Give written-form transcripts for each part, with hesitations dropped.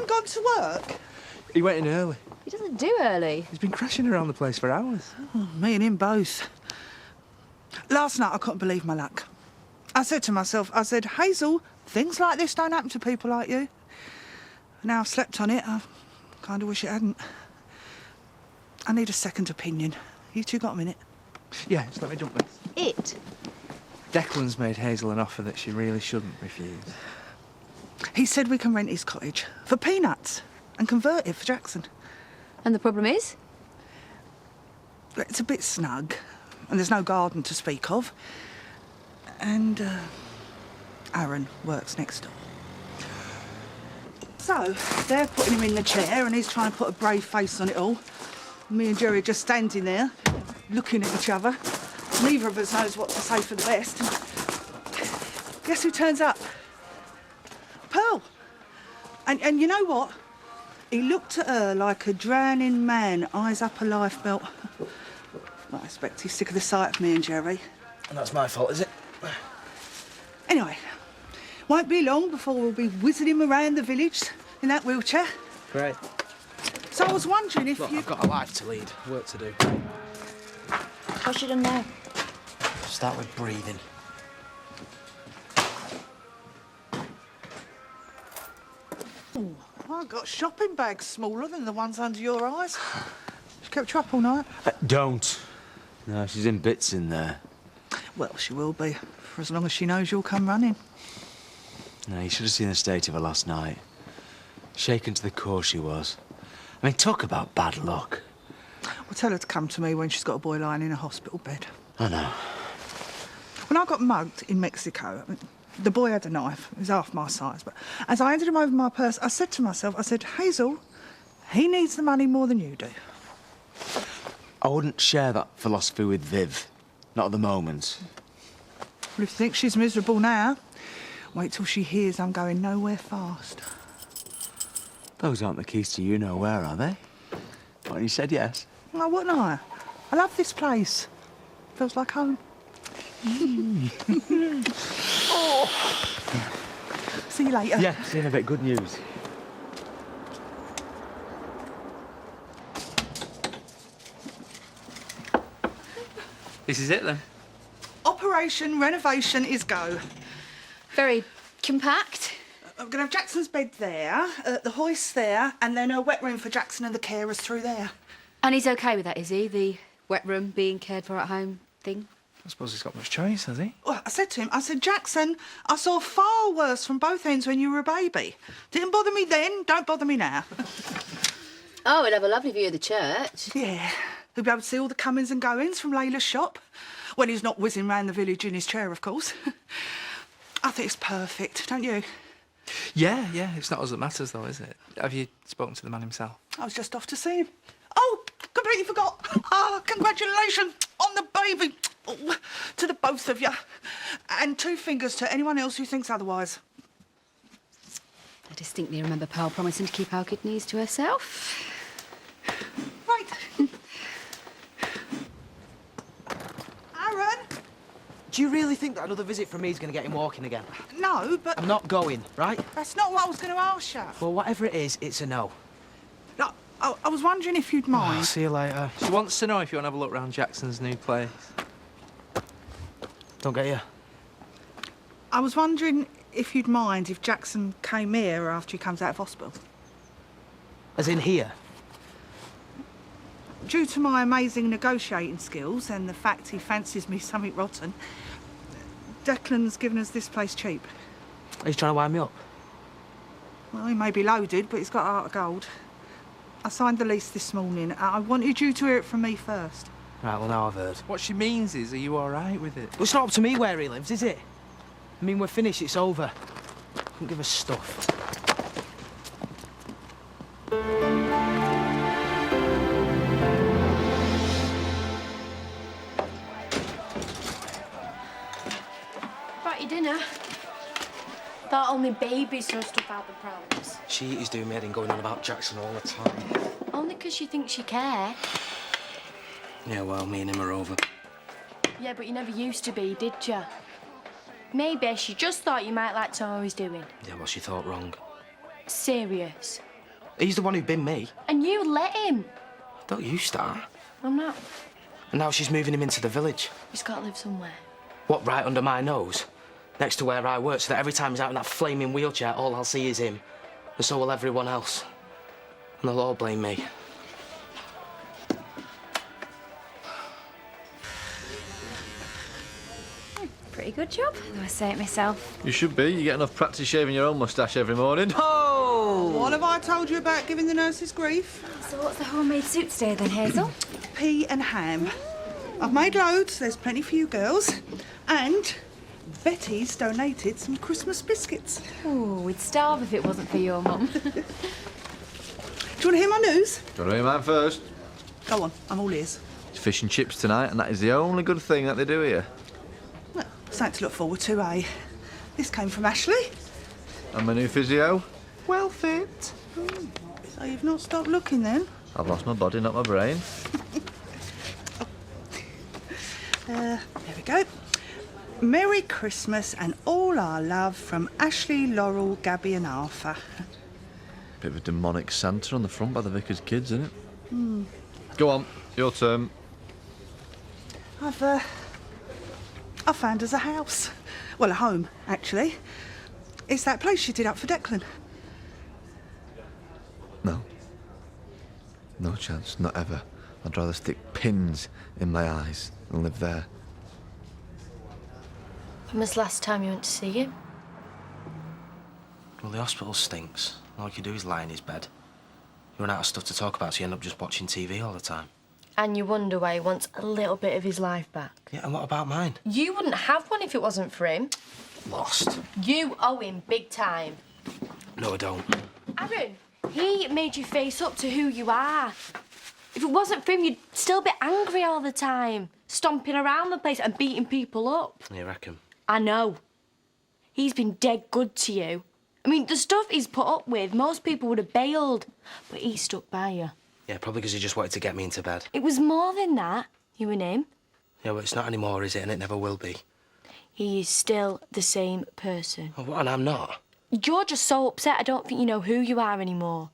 Declan gone to work? He went in early. He doesn't do early. He's been crashing around the place for hours. Oh, me and him both. Last night I couldn't believe my luck. I said to myself, Hazel, things like this don't happen to people like you. Now I've slept on it, I kind of wish it hadn't. I need a second opinion. You two got a minute? Yeah, just let me jump this. It? Declan's made Hazel an offer that she really shouldn't refuse. He said we can rent his cottage for peanuts and convert it for Jackson. And the problem is? It's a bit snug, and there's no garden to speak of. And Aaron works next door. So, they're putting him in the chair and he's trying to put a brave face on it all. Me and Jerry are just standing there, looking at each other. Neither of us knows what to say for the best. Guess who turns up? Pearl. And you know what? He looked at her like a drowning man, eyes up a lifebelt. Well, I expect he's sick of the sight of me and Jerry. And that's my fault, is it? Anyway, won't be long before we'll be whizzing him around the village in that wheelchair. Great. So I was wondering if Look, you... I've got a life to lead, work to do. What should I know? Start with breathing. Oh, I've got shopping bags smaller than the ones under your eyes. She kept you up all night? Don't. No, she's in bits in there. Well, she will be, for as long as she knows you'll come running. No, you should have seen the state of her last night. Shaken to the core she was. I mean, talk about bad luck. Well, tell her to come to me when she's got a boy lying in a hospital bed. I know. When I got mugged in Mexico, the boy had a knife. He was half my size. But as I handed him over my purse, I said to myself, Hazel, he needs the money more than you do. I wouldn't share that philosophy with Viv. Not at the moment. Well, if you think she's miserable now, wait till she hears I'm going nowhere fast. Those aren't the keys to you nowhere, are they? Well, you said yes. Well, wouldn't I? I love this place. Feels like home. Oh. See you later. Yeah, see you in a bit. Good news. This is it, then? Operation Renovation is go. Very compact. I'm going to have Jackson's bed there, the hoist there, and then a wet room for Jackson and the carers through there. And he's OK with that, is he? The wet room being cared for at home thing? I suppose he's got much choice, has he? Well, I said to him, Jackson, I saw far worse from both ends when you were a baby. Didn't bother me then, don't bother me now. Oh, we'll have a lovely view of the church. Yeah, he'll be able to see all the comings and goings from Layla's shop. When he's not whizzing round the village in his chair, of course. I think it's perfect, don't you? Yeah, it's not us that matters, though, is it? Have you spoken to the man himself? I was just off to see him. Oh, completely forgot. Oh, congratulations on the baby. Oh, to the both of you. And 2 fingers to anyone else who thinks otherwise. I distinctly remember Pearl promising to keep our kidneys to herself. Right. Aaron? Do you really think that another visit from me is going to get him walking again? No, but... I'm not going, right? That's not what I was going to ask you. Well, whatever it is, it's a no. No, I was wondering if you'd mind. See you later. She wants to know if you want to have a look round Jackson's new place. Don't get you. I was wondering if you'd mind if Jackson came here after he comes out of hospital. As in here? Due to my amazing negotiating skills and the fact he fancies me something rotten, Declan's given us this place cheap. He's trying to wind me up. Well, he may be loaded, but he's got a heart of gold. I signed the lease this morning. I wanted you to hear it from me first. Right, well, now I've heard. What she means is, are you all right with it? Well, it's not up to me where he lives, is it? I mean, we're finished, it's over. Couldn't give a stuff. Brought your dinner. Thought only babies throw stuff out the prams. She is doing me head in going on about Jackson all the time. Only 'cause she thinks you care. Yeah, well, me and him are over. Yeah, but you never used to be, did you? Maybe she just thought you might like to know what he's doing. Yeah, well, she thought wrong. Serious. He's the one who binned me. And you let him. Don't you start. I'm not. And now she's moving him into the village. He's got to live somewhere. What, right under my nose? Next to where I work, so that every time he's out in that flaming wheelchair, all I'll see is him. And so will everyone else. And they'll all blame me. Pretty good job, though I say it myself. You should be. You get enough practice shaving your own moustache every morning. Oh! What have I told you about giving the nurses grief? So what's the homemade soup today then, Hazel? Pea and ham. I've made loads, there's plenty for you girls. And Betty's donated some Christmas biscuits. Oh, we'd starve if it wasn't for your mum. Do you want to hear my news? Do you want to hear mine first? Go on, I'm all ears. It's fish and chips tonight, and that is the only good thing that they do here. Well, something to look forward to, eh? This came from Ashley. And my new physio? Well fit. So you've not stopped looking then? I've lost my body, not my brain. There we go. Merry Christmas and all our love from Ashley, Laurel, Gabby and Arthur. Bit of a demonic Santa on the front by the vicar's kids, isn't it? Go on, your turn. I found us a house. Well, a home, actually. It's that place you did up for Declan. No. No chance, not ever. I'd rather stick pins in my eyes than live there. When was the last time you went to see him? Well, the hospital stinks. All you can do is lie in his bed. You run out of stuff to talk about, so you end up just watching TV all the time. And you wonder why he wants a little bit of his life back. Yeah, and what about mine? You wouldn't have one if it wasn't for him. Lost. You owe him big time. No, I don't. Aaron, he made you face up to who you are. If it wasn't for him, you'd still be angry all the time, stomping around the place and beating people up. You reckon? I know. He's been dead good to you. I mean, the stuff he's put up with, most people would have bailed, but he stuck by you. Yeah, probably because he just wanted to get me into bed. It was more than that, you and him. Yeah, but it's not anymore, is it? And it never will be. He is still the same person. Oh, what? And I'm not? You're just so upset I don't think you know who you are anymore.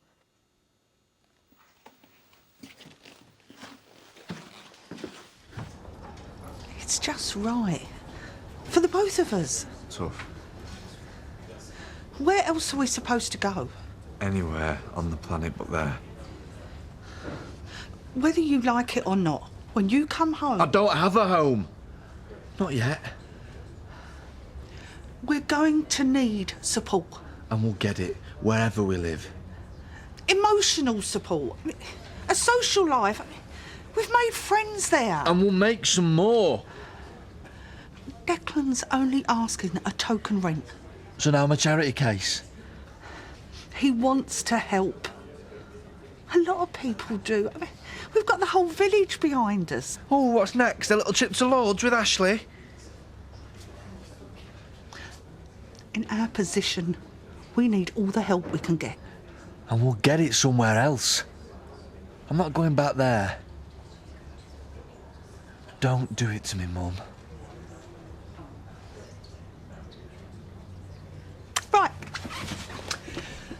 It's just right. For the both of us. Tough. Where else are we supposed to go? Anywhere on the planet but there. Whether you like it or not, when you come home... I don't have a home. Not yet. We're going to need support. And we'll get it wherever we live. Emotional support. I mean, a social life. I mean, we've made friends there. And we'll make some more. Declan's only asking a token rent. So now I'm a charity case. He wants to help. A lot of people do. I mean, we've got the whole village behind us. Oh, what's next? A little trip to Lord's with Ashley? In our position, we need all the help we can get. And we'll get it somewhere else. I'm not going back there. Don't do it to me, Mum. Right.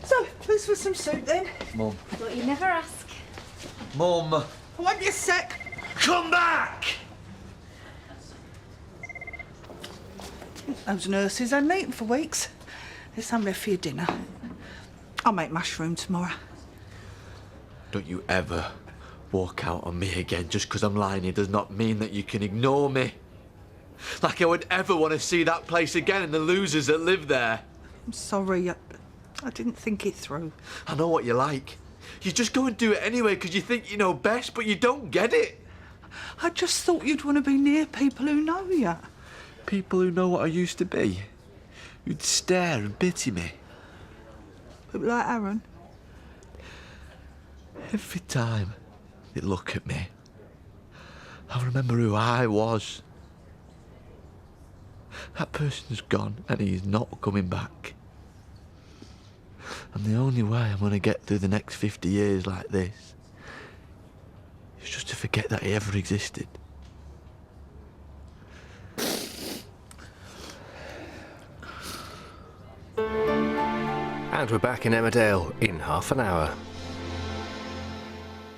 So, who's for some soup then? Mum. But you never ask. Mum. I won't be a sec. Come back! Those nurses hadn't eaten for weeks. There's some left for your dinner. I'll make mushroom tomorrow. Don't you ever walk out on me again just because I'm lying here does not mean that you can ignore me. Like I would ever want to see that place again and the losers that live there. I'm sorry. I didn't think it through. I know what you're like. You just go and do it anyway because you think you know best, but you don't get it. I just thought you'd want to be near people who know you. People who know what I used to be. Who'd stare and pity me. People like Aaron. Every time they look at me, I remember who I was. That person's gone and he's not coming back. And the only way I'm going to get through the next 50 years like this is just to forget that he ever existed. And we're back in Emmerdale in half an hour.